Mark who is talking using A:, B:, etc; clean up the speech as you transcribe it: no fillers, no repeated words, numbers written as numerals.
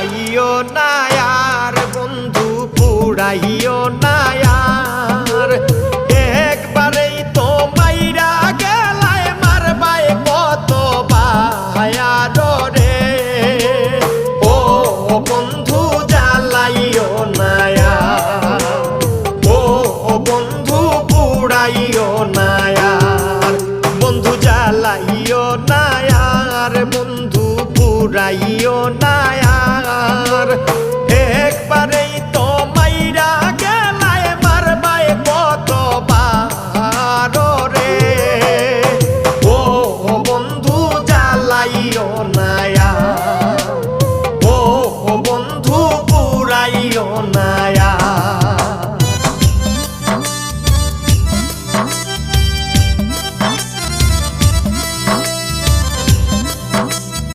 A: জ্বালাইও না আর বন্ধু পুড়াইও না আর একবারেই তো মাইরা গেলায় মারবাই কত বায়ার রে ও বন্ধু জ্বালাইও না ও বন্ধু পুড়াইও না আর বন্ধু জ্বালাইও না আর বন্ধু পুড়াইও না আর একবারেই তো মাইরা গেলায় মারবাই কত বার রে ও বন্ধু জ্বালাইও না।